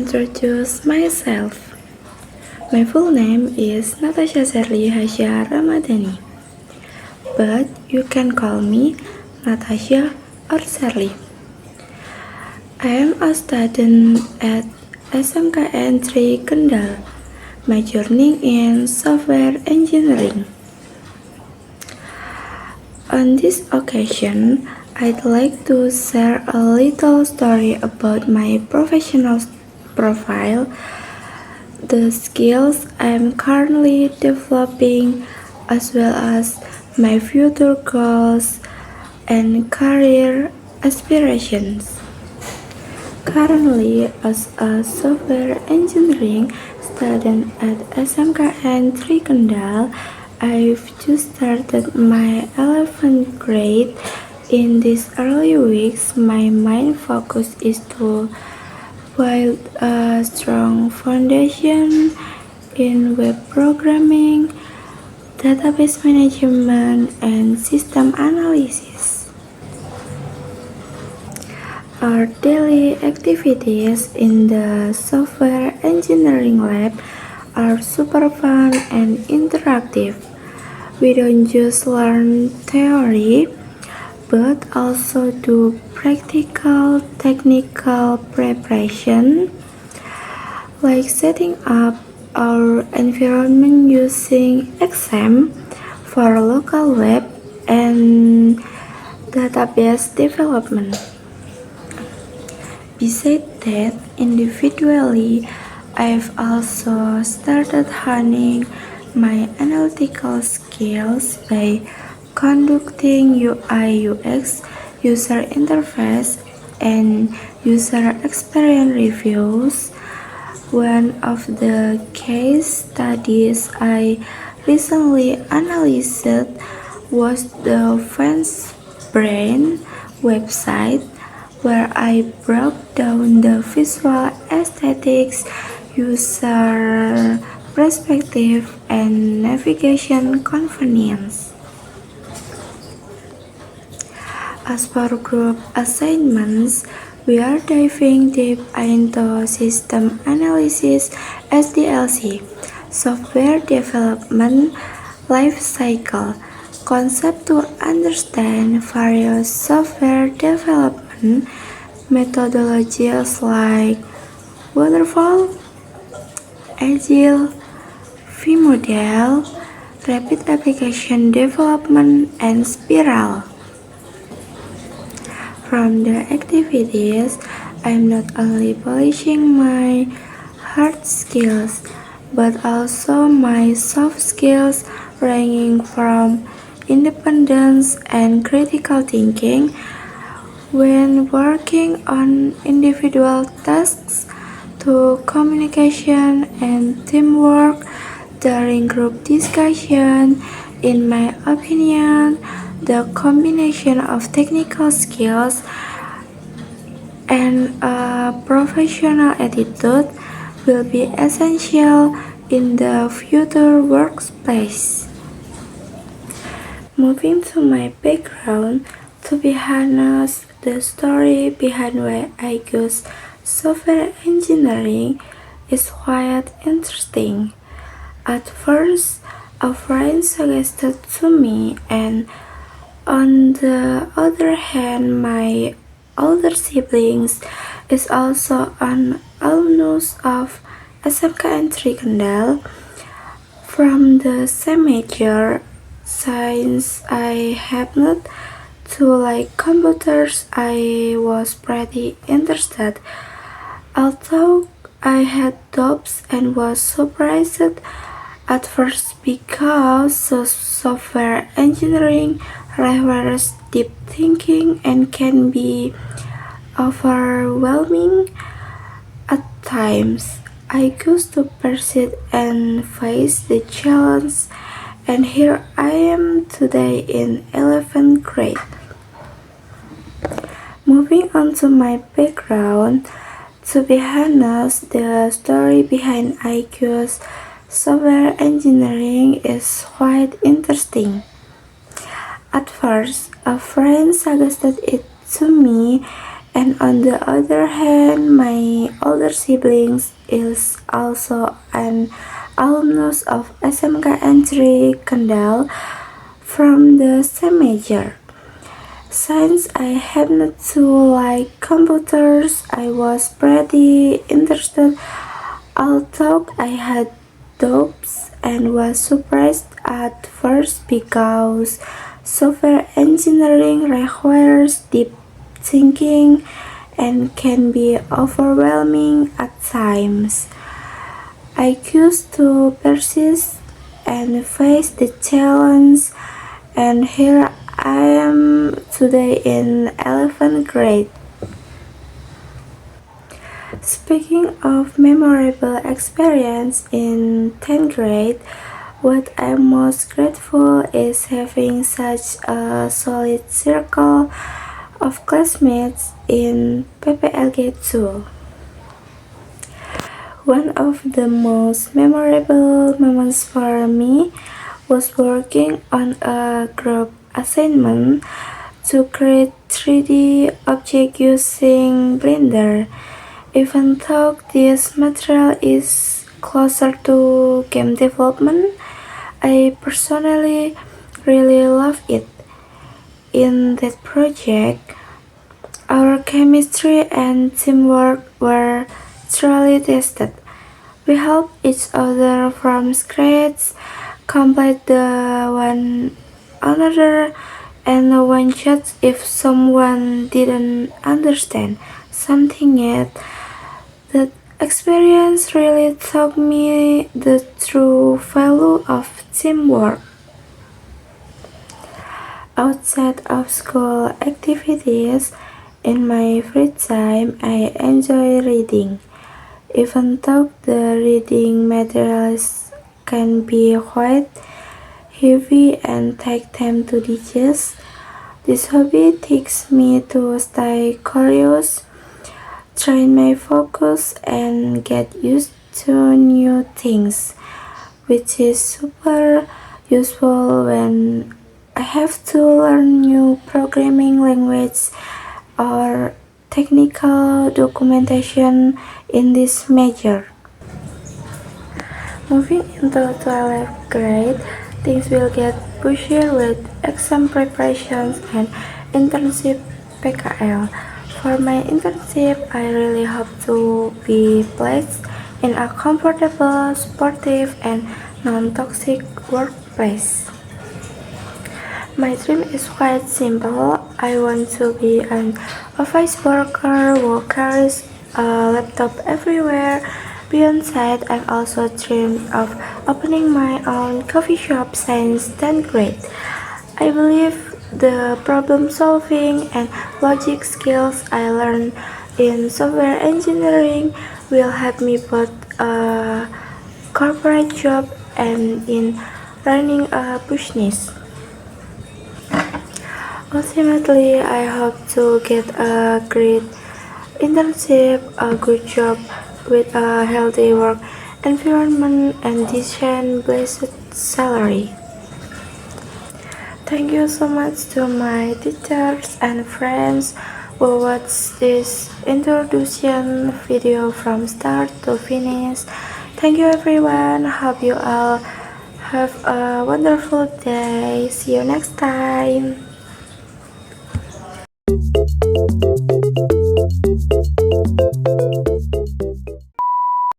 introduce myself. My full name is Natasha Serli Hasya Ramadhani, but you can call me Natasha or Serli. I am a student at SMKN 3 Kendal, majoring in software engineering. On this occasion, I'd like to share a little story about my professional profile, the skills I'm currently developing, as well as my future goals and career aspirations. Currently, as a software engineering student at SMKN 3 Kendal, I've just started my 11th grade. In these early weeks, my main focus is to build a strong foundation in web programming, database management, and system analysis. Our daily activities in the software engineering lab are super fun and interactive. We don't just learn theory, but also do practical technical preparation, like setting up our environment using XAMPP for local web and database development. Besides that, individually, I've also started honing my analytical skills by conducting UI/UX, user interface, and user experience reviews. One of the case studies I recently analyzed was the FansBrain website, where I broke down the visual aesthetics, user perspective, and navigation convenience. As for group assignments, we are diving deep into system analysis, SDLC, software development lifecycle concept to understand various software development methodologies like waterfall, agile, vModel, rapid application development, and spiral. From the activities, I'm not only polishing my hard skills, but also my soft skills, ranging from independence and critical thinking when working on individual tasks to communication and teamwork during group discussion. In my opinion, the combination of technical skills and a professional attitude will be essential in the future workplace. Moving to my background, to be honest, the story behind why I chose software engineering is quite interesting. At first, a friend suggested to me, and on the other hand, my older siblings is also an alumnus of SMKN 3 Kendal from the same major. Since I happened to like computers, I was pretty interested. Although I had doubts and was surprised at first because software engineering requires deep thinking and can be overwhelming at times. I chose to pursue and face the challenge, and here I am today in 11th grade. Moving on to my background, to be honest, the story behind IQ's software engineering is quite interesting. At first, a friend suggested it to me, And on the other hand, my older siblings is also an alumnus of SMK Entry Kendal from the same major. Since I happen to like computers, I was pretty interested, although I had doubts and was surprised at first because software engineering requires deep thinking and can be overwhelming at times. I choose to persist and face the challenge, and here I am today in 11th grade. Speaking of memorable experience in 10th grade, what I'm most grateful is having such a solid circle of classmates in PPLG 2. One of the most memorable moments for me was working on a group assignment to create 3D object using Blender. Even though this material is closer to game development, I personally really love it. In that project, our chemistry and teamwork were truly tested. We helped each other from scratch, complete the one another, and one shot if someone didn't understand something yet. That experience really taught me the true value of teamwork. Outside of school activities, in my free time, I enjoy reading. Even though the reading materials can be quite heavy and take time to digest, this hobby takes me to stay curious, train my focus, and get used to new things, which is super useful when I have to learn new programming language or technical documentation in this major. Moving into 12th grade, things will get pushier with exam preparations and internship PKL. For my internship, I really hope to be placed in a comfortable, supportive, and non-toxic workplace. My dream is quite simple. I want to be an office worker who carries a laptop everywhere. Beyond that, I've also dreamed of opening my own coffee shop since 10th grade. I believe the problem solving and logic skills I learned in software engineering will help me both a corporate job and in running a business. Ultimately, I hope to get a great internship, a good job with a healthy work environment, and decent blessed salary. Thank you so much to my teachers and friends who watched this introduction video from start to finish. Thank you everyone. Hope you all have a wonderful day. See you next time.